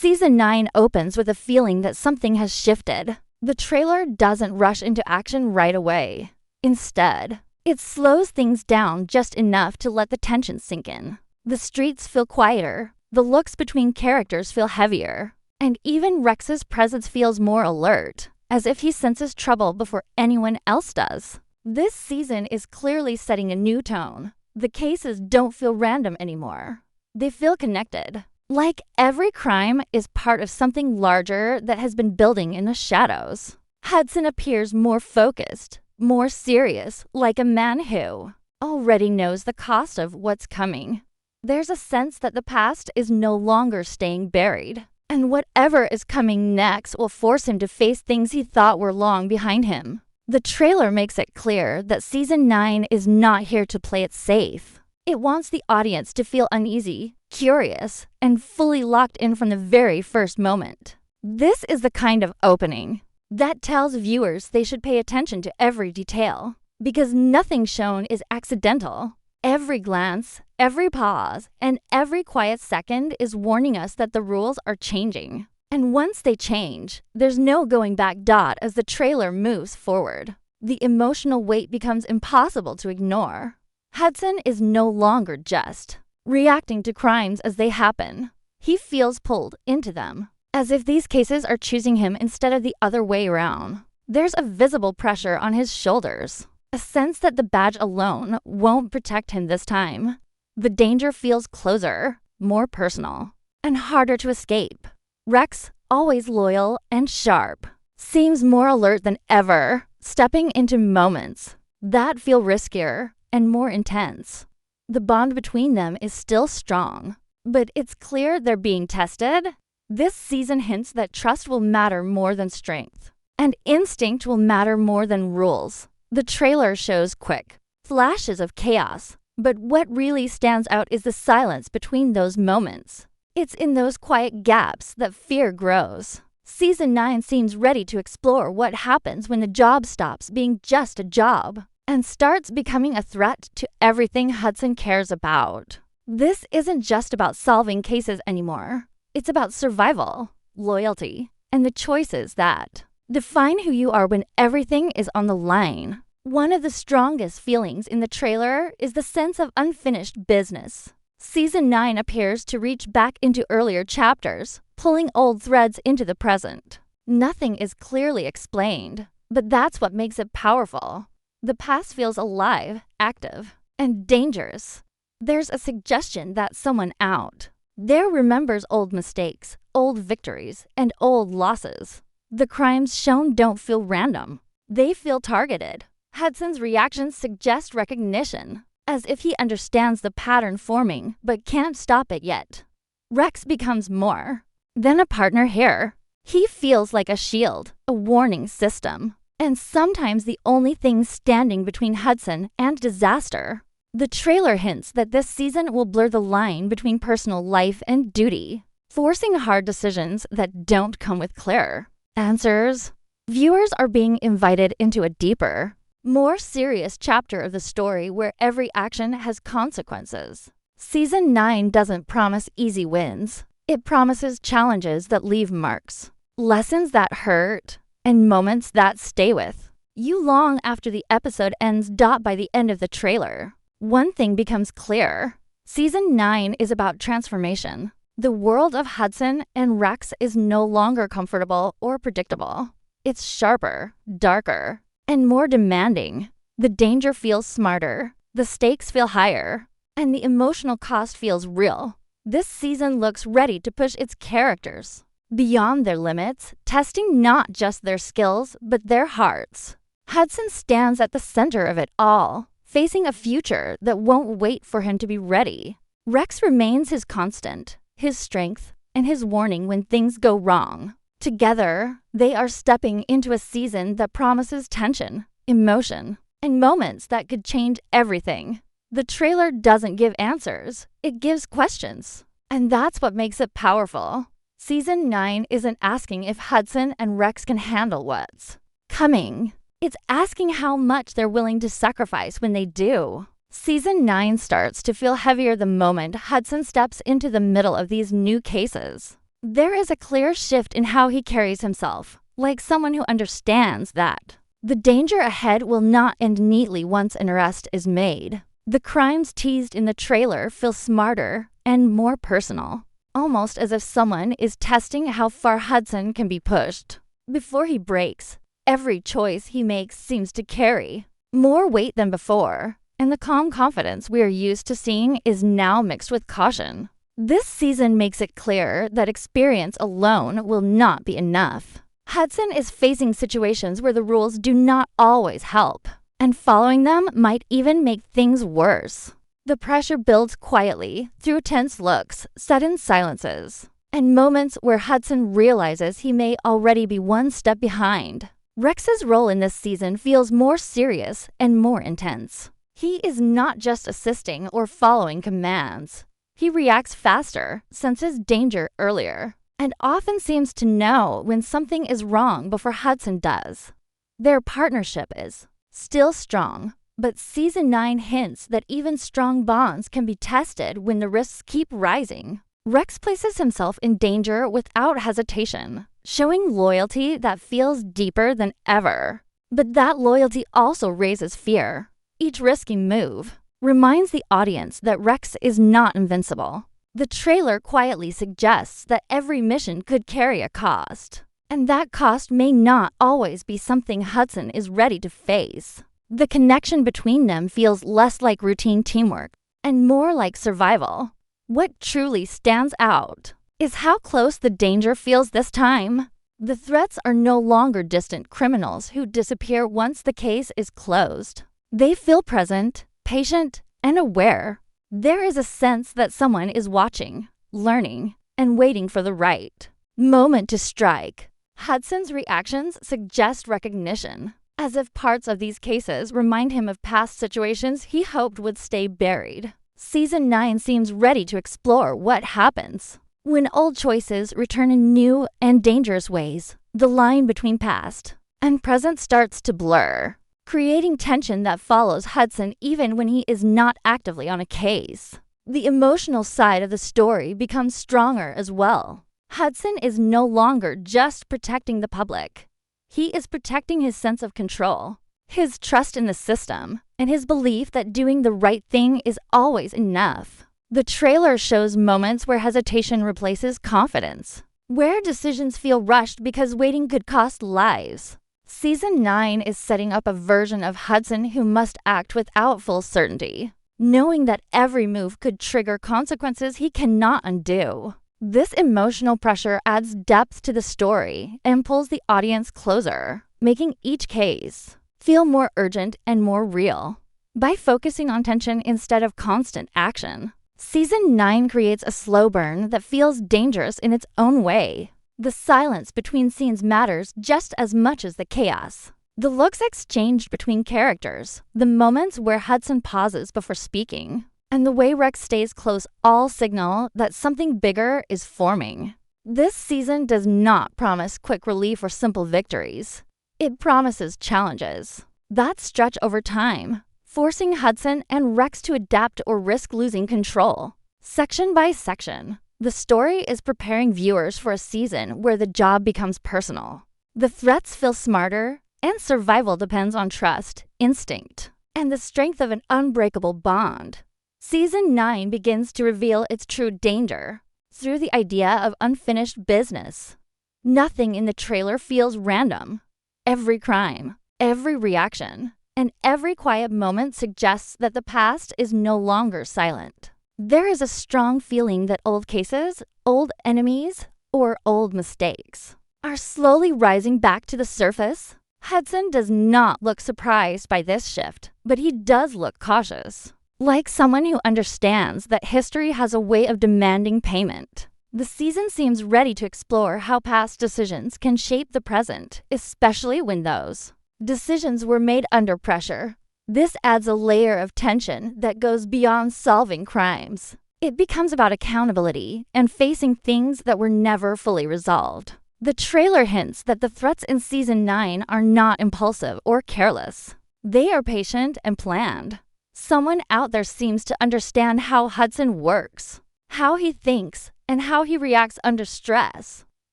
Season 9 opens with a feeling that something has shifted. The trailer doesn't rush into action right away. Instead, it slows things down just enough to let the tension sink in. The streets feel quieter, the looks between characters feel heavier, and even Rex's presence feels more alert, as if he senses trouble before anyone else does. This season is clearly setting a new tone. The cases don't feel random anymore. They feel connected. Like every crime is part of something larger that has been building in the shadows. Hudson appears more focused, more serious, like a man who already knows the cost of what's coming. There's a sense that the past is no longer staying buried, and whatever is coming next will force him to face things he thought were long behind him. The trailer makes it clear that Season 9 is not here to play it safe. It wants the audience to feel uneasy, curious, and fully locked in from the very first moment. This is the kind of opening that tells viewers they should pay attention to every detail, because nothing shown is accidental. Every glance, every pause, and every quiet second is warning us that the rules are changing. And once they change, there's no going back. As the trailer moves forward, the emotional weight becomes impossible to ignore. Hudson is no longer just reacting to crimes as they happen. He feels pulled into them, as if these cases are choosing him instead of the other way around. There's a visible pressure on his shoulders, a sense that the badge alone won't protect him this time. The danger feels closer, more personal, and harder to escape. Rex, always loyal and sharp, seems more alert than ever, stepping into moments that feel riskier and more intense. The bond between them is still strong, but it's clear they're being tested. This season hints that trust will matter more than strength, and instinct will matter more than rules. The trailer shows quick flashes of chaos, but what really stands out is the silence between those moments. It's in those quiet gaps that fear grows. Season 9 seems ready to explore what happens when the job stops being just a job and starts becoming a threat to everything Hudson cares about. This isn't just about solving cases anymore. It's about survival, loyalty, and the choices that define who you are when everything is on the line. One of the strongest feelings in the trailer is the sense of unfinished business. Season 9 appears to reach back into earlier chapters, pulling old threads into the present. Nothing is clearly explained, but that's what makes it powerful. The past feels alive, active, and dangerous. There's a suggestion that someone out there remembers old mistakes, old victories, and old losses. The crimes shown don't feel random. They feel targeted. Hudson's reactions suggest recognition, as if he understands the pattern forming but can't stop it yet. Rex becomes more than a partner here. He feels like a shield, a warning system, and sometimes the only thing standing between Hudson and disaster. The trailer hints that this season will blur the line between personal life and duty, forcing hard decisions that don't come with clear answers. Viewers are being invited into a deeper, more serious chapter of the story where every action has consequences. Season 9 doesn't promise easy wins. It promises challenges that leave marks, lessons that hurt, and moments that stay with you long after the episode ends. By the end of the trailer, one thing becomes clear. Season 9 is about transformation. The world of Hudson and Rex is no longer comfortable or predictable. It's sharper, darker, and more demanding. The danger feels smarter, the stakes feel higher, and the emotional cost feels real. This season looks ready to push its characters beyond their limits, testing not just their skills, but their hearts. Hudson stands at the center of it all, facing a future that won't wait for him to be ready. Rex remains his constant, his strength, and his warning when things go wrong. Together, they are stepping into a season that promises tension, emotion, and moments that could change everything. The trailer doesn't give answers, it gives questions. And that's what makes it powerful. Season 9 isn't asking if Hudson and Rex can handle what's coming. It's asking how much they're willing to sacrifice when they do. Season 9 starts to feel heavier the moment Hudson steps into the middle of these new cases. There is a clear shift in how he carries himself, like someone who understands that the danger ahead will not end neatly once an arrest is made. The crimes teased in the trailer feel smarter and more personal, almost as if someone is testing how far Hudson can be pushed. Before he breaks, every choice he makes seems to carry more weight than before, and the calm confidence we are used to seeing is now mixed with caution. This season makes it clear that experience alone will not be enough. Hudson is facing situations where the rules do not always help, and following them might even make things worse. The pressure builds quietly through tense looks, sudden silences, and moments where Hudson realizes he may already be one step behind. Rex's role in this season feels more serious and more intense. He is not just assisting or following commands. He reacts faster, senses danger earlier, and often seems to know when something is wrong before Hudson does. Their partnership is still strong, but Season 9 hints that even strong bonds can be tested when the risks keep rising. Rex places himself in danger without hesitation, showing loyalty that feels deeper than ever. But that loyalty also raises fear. Each risky move reminds the audience that Rex is not invincible. The trailer quietly suggests that every mission could carry a cost, and that cost may not always be something Hudson is ready to face. The connection between them feels less like routine teamwork and more like survival. What truly stands out is how close the danger feels this time. The threats are no longer distant criminals who disappear once the case is closed. They feel present, patient, and aware. There is a sense that someone is watching, learning, and waiting for the right moment to strike. Hudson's reactions suggest recognition, as if parts of these cases remind him of past situations he hoped would stay buried. Season 9 seems ready to explore what happens when old choices return in new and dangerous ways. The line between past and present starts to blur, creating tension that follows Hudson even when he is not actively on a case. The emotional side of the story becomes stronger as well. Hudson is no longer just protecting the public. He is protecting his sense of control, his trust in the system, and his belief that doing the right thing is always enough. The trailer shows moments where hesitation replaces confidence, where decisions feel rushed because waiting could cost lives. Season 9 is setting up a version of Hudson who must act without full certainty, knowing that every move could trigger consequences he cannot undo. This emotional pressure adds depth to the story and pulls the audience closer, making each case feel more urgent and more real. By focusing on tension instead of constant action, Season 9 creates a slow burn that feels dangerous in its own way. The silence between scenes matters just as much as the chaos. The looks exchanged between characters, the moments where Hudson pauses before speaking, and the way Rex stays close all signal that something bigger is forming. This season does not promise quick relief or simple victories. It promises challenges that stretch over time, forcing Hudson and Rex to adapt or risk losing control. Section by section, the story is preparing viewers for a season where the job becomes personal. The threats feel smarter, and survival depends on trust, instinct, and the strength of an unbreakable bond. Season 9 begins to reveal its true danger through the idea of unfinished business. Nothing in the trailer feels random. Every crime, every reaction, and every quiet moment suggests that the past is no longer silent. There is a strong feeling that old cases, old enemies, or old mistakes are slowly rising back to the surface. Hudson does not look surprised by this shift, but he does look cautious, like someone who understands that history has a way of demanding payment. The season seems ready to explore how past decisions can shape the present, especially when those decisions were made under pressure. This adds a layer of tension that goes beyond solving crimes. It becomes about accountability and facing things that were never fully resolved. The trailer hints that the threats in Season 9 are not impulsive or careless. They are patient and planned. Someone out there seems to understand how Hudson works, how he thinks, and how he reacts under stress.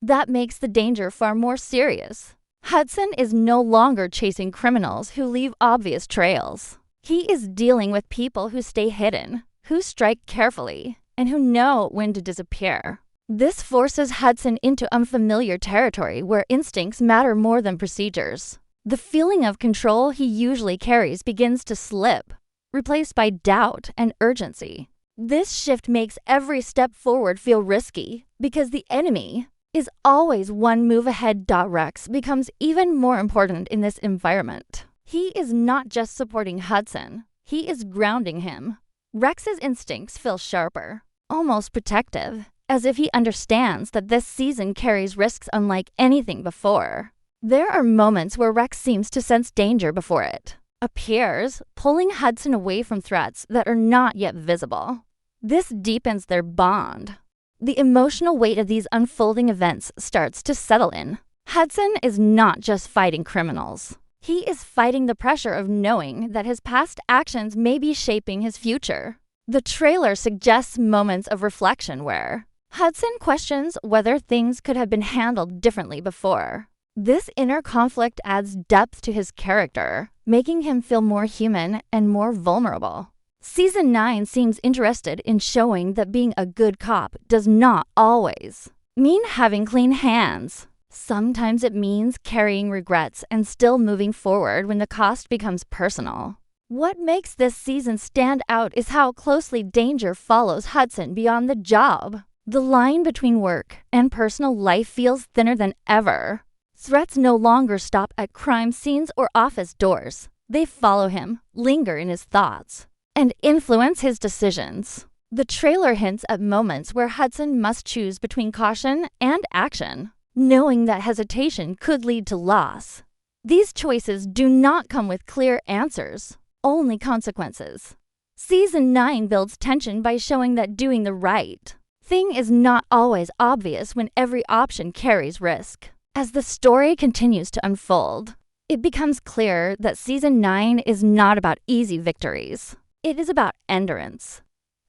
That makes the danger far more serious. Hudson is no longer chasing criminals who leave obvious trails. He is dealing with people who stay hidden, who strike carefully, and who know when to disappear. This forces Hudson into unfamiliar territory where instincts matter more than procedures. The feeling of control he usually carries begins to slip, replaced by doubt and urgency. This shift makes every step forward feel risky because the enemy is always one move ahead. Rex becomes even more important in this environment. He is not just supporting Hudson, he is grounding him. Rex's instincts feel sharper, almost protective, as if he understands that this season carries risks unlike anything before. There are moments where Rex seems to sense danger before it appears, pulling Hudson away from threats that are not yet visible. This deepens their bond. The emotional weight of these unfolding events starts to settle in. Hudson is not just fighting criminals. He is fighting the pressure of knowing that his past actions may be shaping his future. The trailer suggests moments of reflection where Hudson questions whether things could have been handled differently before. This inner conflict adds depth to his character, making him feel more human and more vulnerable. Season 9 seems interested in showing that being a good cop does not always mean having clean hands. Sometimes it means carrying regrets and still moving forward when the cost becomes personal. What makes this season stand out is how closely danger follows Hudson beyond the job. The line between work and personal life feels thinner than ever. Threats no longer stop at crime scenes or office doors. They follow him, linger in his thoughts, and influence his decisions. The trailer hints at moments where Hudson must choose between caution and action, knowing that hesitation could lead to loss. These choices do not come with clear answers, only consequences. Season 9 builds tension by showing that doing the right thing is not always obvious when every option carries risk. As the story continues to unfold, it becomes clear that Season 9 is not about easy victories. It is about endurance.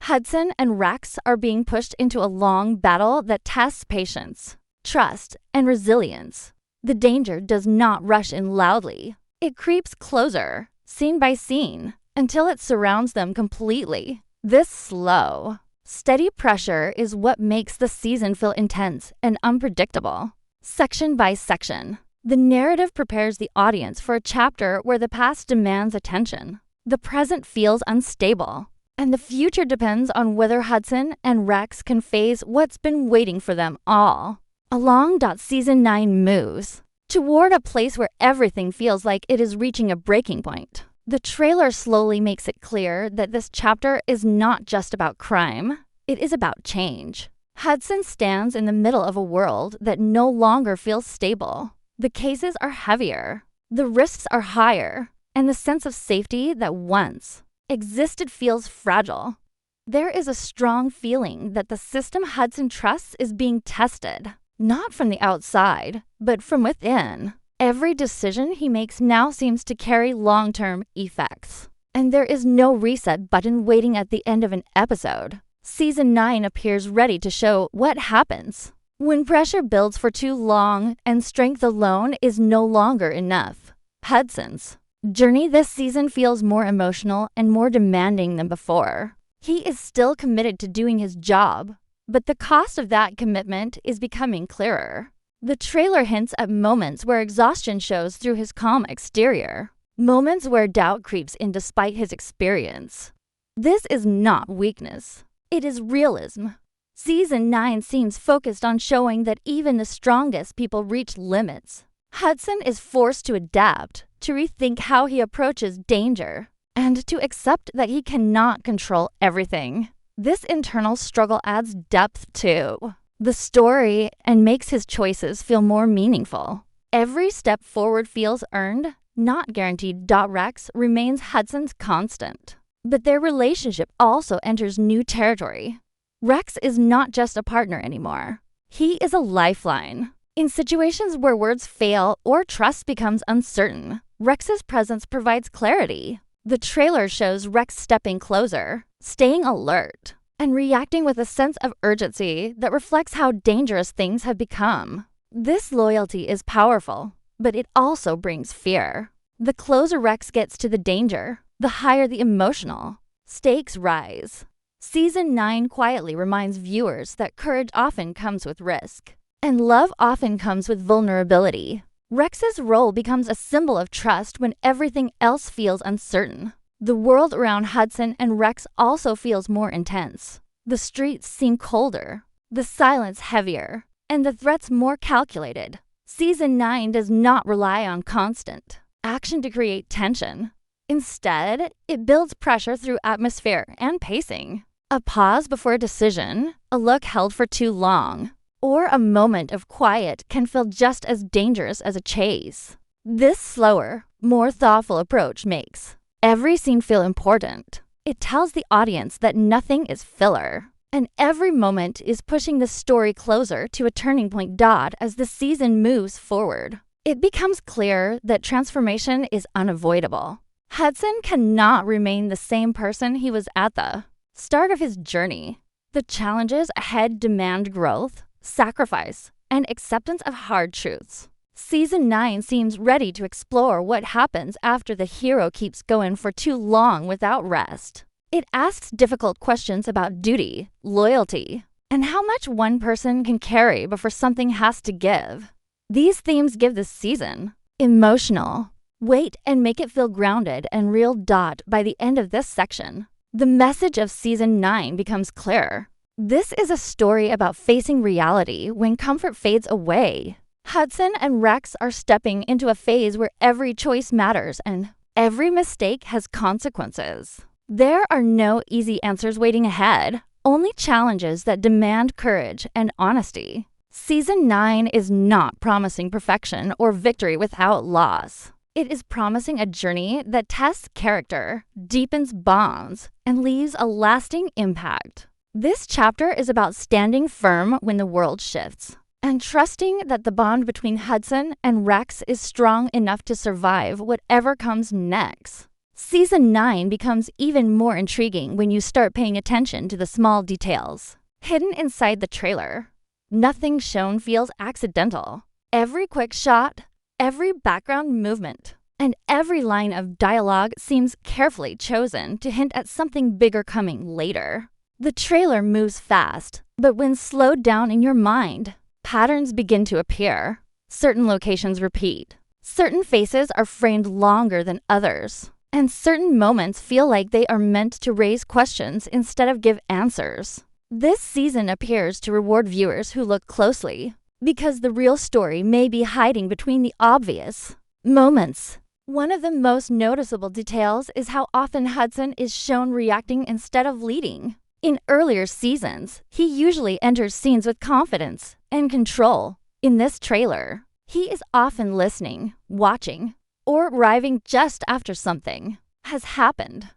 Hudson and Rex are being pushed into a long battle that tests patience, trust, and resilience. The danger does not rush in loudly. It creeps closer, scene by scene, until it surrounds them completely. This slow, steady pressure is what makes the season feel intense and unpredictable. Section by section, the narrative prepares the audience for a chapter where the past demands attention. The present feels unstable, and the future depends on whether Hudson and Rex can face what's been waiting for them all. Along Season 9 moves toward a place where everything feels like it is reaching a breaking point. The trailer slowly makes it clear that this chapter is not just about crime, it is about change. Hudson stands in the middle of a world that no longer feels stable. The cases are heavier, the risks are higher, and the sense of safety that once existed feels fragile. There is a strong feeling that the system Hudson trusts is being tested, not from the outside, but from within. Every decision he makes now seems to carry long-term effects, and there is no reset button waiting at the end of an episode. Season 9 appears ready to show what happens when pressure builds for too long and strength alone is no longer enough. Hudson's journey this season feels more emotional and more demanding than before. He is still committed to doing his job, but the cost of that commitment is becoming clearer. The trailer hints at moments where exhaustion shows through his calm exterior, moments where doubt creeps in despite his experience. This is not weakness. It is realism. Season 9 seems focused on showing that even the strongest people reach limits. Hudson is forced to adapt, to rethink how he approaches danger, and to accept that he cannot control everything. This internal struggle adds depth to the story and makes his choices feel more meaningful. Every step forward feels earned, not guaranteed. Rex remains Hudson's constant, but their relationship also enters new territory. Rex is not just a partner anymore. He is a lifeline. In situations where words fail or trust becomes uncertain, Rex's presence provides clarity. The trailer shows Rex stepping closer, staying alert, and reacting with a sense of urgency that reflects how dangerous things have become. This loyalty is powerful, but it also brings fear. The closer Rex gets to the danger, the higher the emotional stakes rise. Season 9 quietly reminds viewers that courage often comes with risk, and love often comes with vulnerability. Rex's role becomes a symbol of trust when everything else feels uncertain. The world around Hudson and Rex also feels more intense. The streets seem colder, the silence heavier, and the threats more calculated. Season 9 does not rely on constant action to create tension. Instead, it builds pressure through atmosphere and pacing. A pause before a decision, a look held for too long, or a moment of quiet can feel just as dangerous as a chase. This slower, more thoughtful approach makes every scene feel important. It tells the audience that nothing is filler, and every moment is pushing the story closer to a turning point. As the season moves forward, it becomes clear that transformation is unavoidable. Hudson cannot remain the same person he was at the start of his journey. The challenges ahead demand growth, sacrifice, and acceptance of hard truths. Season 9 seems ready to explore what happens after the hero keeps going for too long without rest. It asks difficult questions about duty, loyalty, and how much one person can carry before something has to give. These themes give the season emotional weight and make it feel grounded and real. By the end of this section, the message of Season 9 becomes clear. This is a story about facing reality when comfort fades away. Hudson and Rex are stepping into a phase where every choice matters and every mistake has consequences. There are no easy answers waiting ahead, only challenges that demand courage and honesty. Season 9 is not promising perfection or victory without loss. It is promising a journey that tests character, deepens bonds, and leaves a lasting impact. This chapter is about standing firm when the world shifts, and trusting that the bond between Hudson and Rex is strong enough to survive whatever comes next. Season 9 becomes even more intriguing when you start paying attention to the small details hidden inside the trailer. Nothing shown feels accidental. Every quick shot, every background movement, and every line of dialogue seems carefully chosen to hint at something bigger coming later. The trailer moves fast, but when slowed down in your mind, patterns begin to appear. Certain locations repeat. Certain faces are framed longer than others. And certain moments feel like they are meant to raise questions instead of give answers. This season appears to reward viewers who look closely, because the real story may be hiding between the obvious moments. One of the most noticeable details is how often Hudson is shown reacting instead of leading. In earlier seasons, he usually enters scenes with confidence and control. In this trailer, he is often listening, watching, or arriving just after something has happened.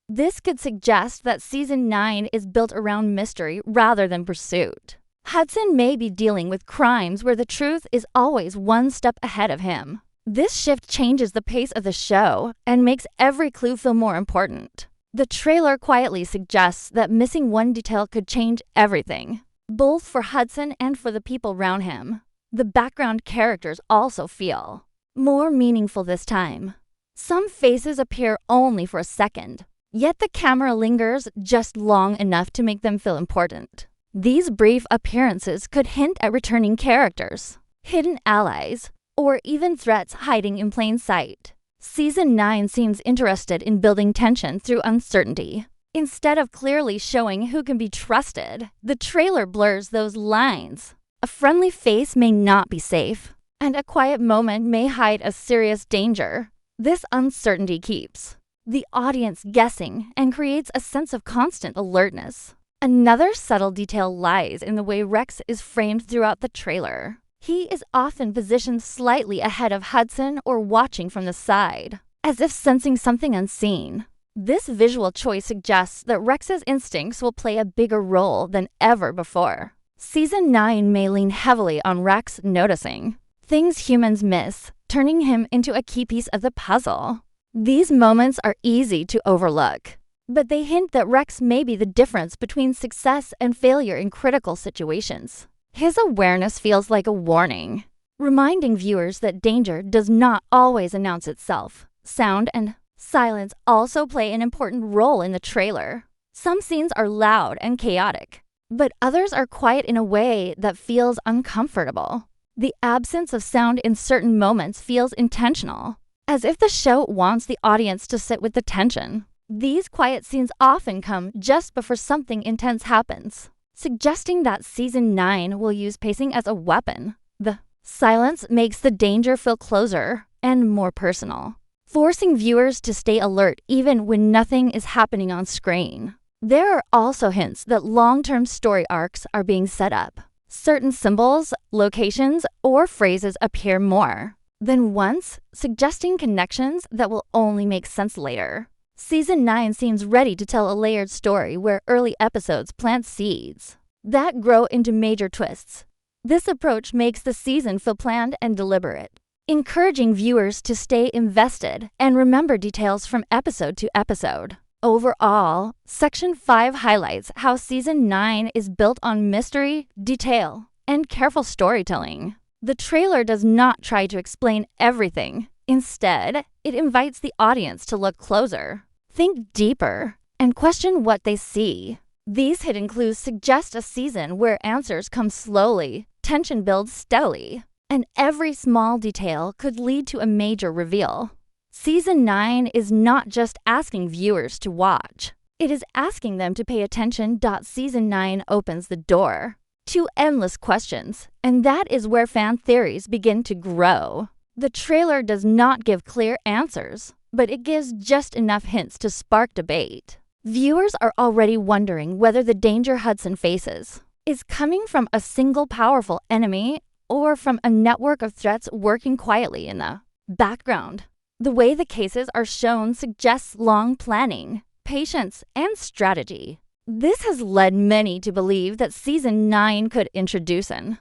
This could suggest that Season 9 is built around mystery rather than pursuit. Hudson may be dealing with crimes where the truth is always one step ahead of him. This shift changes the pace of the show and makes every clue feel more important. The trailer quietly suggests that missing one detail could change everything, both for Hudson and for the people around him. The background characters also feel more meaningful this time. Some faces appear only for a second, yet the camera lingers just long enough to make them feel important. These brief appearances could hint at returning characters, hidden allies, or even threats hiding in plain sight. Season 9 seems interested in building tension through uncertainty. Instead of clearly showing who can be trusted, the trailer blurs those lines. A friendly face may not be safe, and a quiet moment may hide a serious danger. This uncertainty keeps the audience guessing and creates a sense of constant alertness. Another subtle detail lies in the way Rex is framed throughout the trailer. He is often positioned slightly ahead of Hudson or watching from the side, as if sensing something unseen. This visual choice suggests that Rex's instincts will play a bigger role than ever before. Season 9 may lean heavily on Rex noticing things humans miss, turning him into a key piece of the puzzle. These moments are easy to overlook, but they hint that Rex may be the difference between success and failure in critical situations. His awareness feels like a warning, reminding viewers that danger does not always announce itself. Sound and silence also play an important role in the trailer. Some scenes are loud and chaotic, but others are quiet in a way that feels uncomfortable. The absence of sound in certain moments feels intentional, as if the show wants the audience to sit with the tension. These quiet scenes often come just before something intense happens, suggesting that Season 9 will use pacing as a weapon. The silence makes the danger feel closer and more personal, forcing viewers to stay alert even when nothing is happening on screen. There are also hints that long-term story arcs are being set up. Certain symbols, locations, or phrases appear more than once, suggesting connections that will only make sense later. Season 9 seems ready to tell a layered story where early episodes plant seeds that grow into major twists. This approach makes the season feel planned and deliberate, encouraging viewers to stay invested and remember details from episode to episode. Overall, Section 5 highlights how Season 9 is built on mystery, detail, and careful storytelling. The trailer does not try to explain everything. Instead, it invites the audience to look closer, think deeper, and question what they see. These hidden clues suggest a season where answers come slowly, tension builds steadily, and every small detail could lead to a major reveal. Season 9 is not just asking viewers to watch. It is asking them to pay attention. Season 9 opens the door to endless questions, and that is where fan theories begin to grow. The trailer does not give clear answers, but it gives just enough hints to spark debate. Viewers are already wondering whether the danger Hudson faces is coming from a single powerful enemy or from a network of threats working quietly in the background. The way the cases are shown suggests long planning, patience, and strategy. This has led many to believe that Season 9 could introduce an